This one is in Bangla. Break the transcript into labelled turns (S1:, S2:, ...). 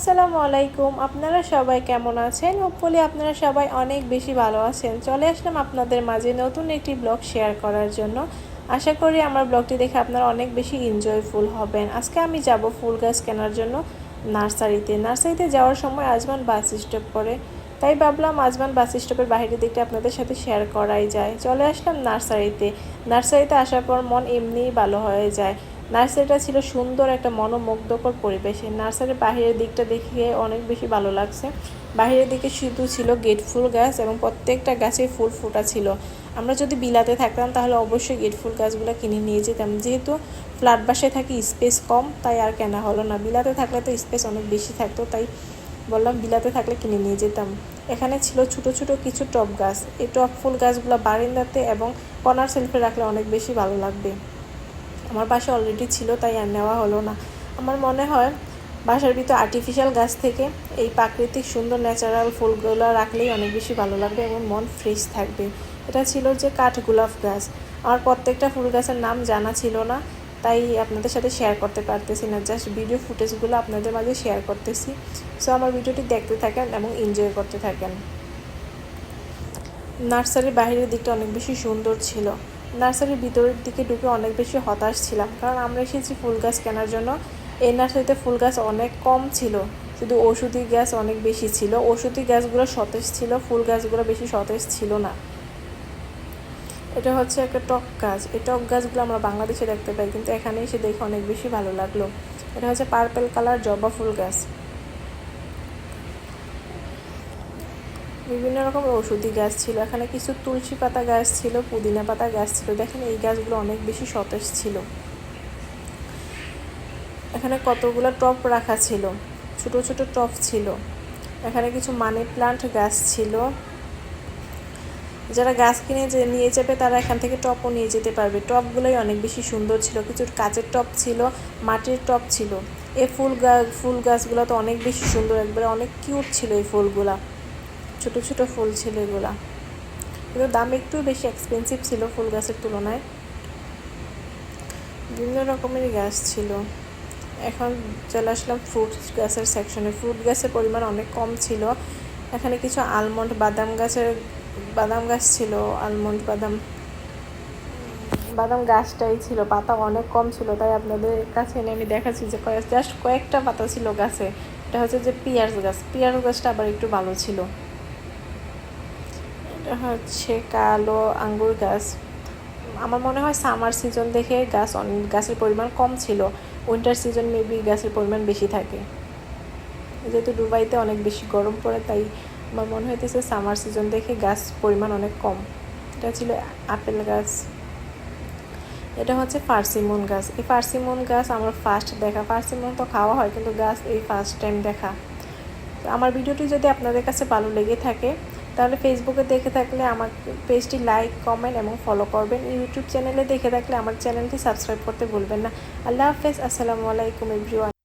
S1: আসসালামু আলাইকুম। আপনারা সবাই কেমন আছেন? হোপফুলি আপনারা সবাই অনেক বেশি ভালো আছেন। চলে আসলাম আপনাদের মাঝে নতুন একটি ব্লগ শেয়ার করার জন্য। আশা করি আমার ব্লগটি দেখে আপনারা অনেক বেশি এনজয়ফুল হবেন। আজকে আমি যাব ফুল গাছ কেনার জন্য নার্সারিতে যাওয়ার সময় আজমান বাস স্টপ করে, তাই ভাবলাম আজমান বাস স্টপের বাইরের দিকটা আপনাদের সাথে শেয়ার করাই যায়। চলে আসলাম নার্সারিতে আসার পর মন এমনিই ভালো হয়ে যায়। নার্সারিটা ছিল সুন্দর একটা মনোমুগ্ধকর পরিবেশে। নার্সারির বাহিরের দিকটা দেখে অনেক বেশি ভালো লাগছে। বাহিরের দিকে শুধু ছিল গেট ফুল গাছ এবং প্রত্যেকটা গাছে ফুল ফোটা ছিল। আমরা যদি বিলাতে থাকতাম তাহলে অবশ্যই গেট ফুল গাছগুলো কিনে নিয়ে যেতাম। যেহেতু ফ্ল্যাট বাসায় থাকি, স্পেস কম, তাই আর কেনা হলো না। বিলাতে থাকলে তো স্পেস অনেক বেশি থাকতো, তাই বললাম বিলাতে থাকলে কিনে নিয়ে যেতাম। এখানে ছিল ছোট ছোট কিছু টব গাছ। এই টব ফুল গাছগুলো বারান্দাতে এবং কর্নার সেলফে রাখলে অনেক বেশি ভালো লাগবে। আমার পাশে অলরেডি ছিল, তাই আর নেওয়া হলো না। আমার মনে হয় বাসার ভিতর আর্টিফিশিয়াল গাছ থেকে এই প্রাকৃতিক সুন্দর ন্যাচারাল ফুলগুলো রাখলেই অনেক বেশি ভালো লাগবে এবং মন ফ্রেশ থাকবে। এটা ছিল যে কাঠগোলাপ গাছ। আমার প্রত্যেকটা ফুল গাছের নাম জানা ছিল না, তাই আপনাদের সাথে শেয়ার করতে পারতেছি না। জাস্ট ভিডিও ফুটেজগুলো আপনাদের মাঝে শেয়ার করতেছি। সো আমার ভিডিওটি দেখতে থাকেন এবং এনজয় করতে থাকেন। নার্সারির বাইরের দিকটা অনেক বেশি সুন্দর ছিল। নার্সারির ভিতরের দিকে ঢুকে অনেক বেশি হতাশ ছিলাম, কারণ আমরা এসেছি ফুল গাছ কেনার জন্য। এই নার্সারিতে ফুল গাছ অনেক কম ছিল, শুধু ওষুধি গাছ অনেক বেশি ছিল। ওষুধি গাছগুলো সতেজ ছিল, ফুল গাছগুলো বেশি সতেজ ছিল না। এটা হচ্ছে একটা টক গাছ। এই টক গাছগুলো আমরা বাংলাদেশে দেখতে পাই, কিন্তু এখানে এসে দেখে অনেক বেশি ভালো লাগলো। এটা হচ্ছে পার্পল কালার জবা ফুল গাছ। বিভিন্ন রকমের ওষুধি গাছ ছিল। এখানে কিছু তুলসী পাতা গাছ ছিল, পুদিনা পাতা গাছ ছিল। দেখেন এই গাছগুলো অনেক বেশি সতেজ ছিল। এখানে কতগুলো টব রাখা ছিল, ছোট ছোট টব ছিল। এখানে কিছু মানি প্লান্ট গাছ ছিল। যারা গাছ কিনে নিয়ে যাবে তারা এখান থেকে টবও নিয়ে যেতে পারবে। টবগুলোই অনেক বেশি সুন্দর ছিল। কিছু কাচের টব ছিল, মাটির টব ছিল। এই ফুল গাছগুলো তো অনেক বেশি সুন্দর, একবারে অনেক কিউট ছিল। এই ফুলগুলা ছোট ছোট ফুল ছিল এগুলা, কিন্তু দাম একটু বেশি এক্সপেন্সিভ ছিল ফুল গাছের তুলনায়। বিভিন্ন রকমের গাছ ছিল। এখন চলে আসলাম ফ্রুট গাছের সেকশনে। ফ্রুট গাছের পরিমাণ অনেক কম ছিল। এখানে কিছু আলমন্ড বাদাম গাছ ছিল। আলমন্ড বাদাম গাছটাই ছিল, পাতা অনেক কম ছিল, তাই আপনাদের কাছে এনে আমি দেখাচ্ছি যে জাস্ট কয়েকটা পাতা ছিল গাছে। এটা হচ্ছে যে পিয়াজ গাছটা আবার একটু ভালো ছিল। এটা হচ্ছে কালো আঙ্গুর গাছ। আমার মনে হয় সামার সিজন দেখে গাছের পরিমাণ কম ছিল। উইন্টার সিজন মেবি গাছের পরিমাণ বেশি থাকে, যেহেতু দুবাইতে অনেক বেশি গরম পড়ে, তাই আমার মনে হইতেছে সামার সিজন দেখে গাছ পরিমাণ অনেক কম। এটা ছিল আপেল গাছ। এটা হচ্ছে পার্সিমন গাছ। এই পার্সিমন গাছ আমার ফার্স্ট দেখা। পার্সিমন তো খাওয়া হয়, কিন্তু গাছ এই ফার্স্ট টাইম দেখা। আমার ভিডিওটি যদি আপনাদের কাছে ভালো লেগে থাকে তাহলে ফেসবুকে দেখে থাকলে আমার পেজটি লাইক, কমেন্ট এবং ফলো করবেন। ইউটিউব চ্যানেলে দেখে থাকলে আমার চ্যানেলটি সাবস্ক্রাইব করতে ভুলবেন না। আল্লাহ হাফেজ। আসসালামু আলাইকুম এভরিওয়ান।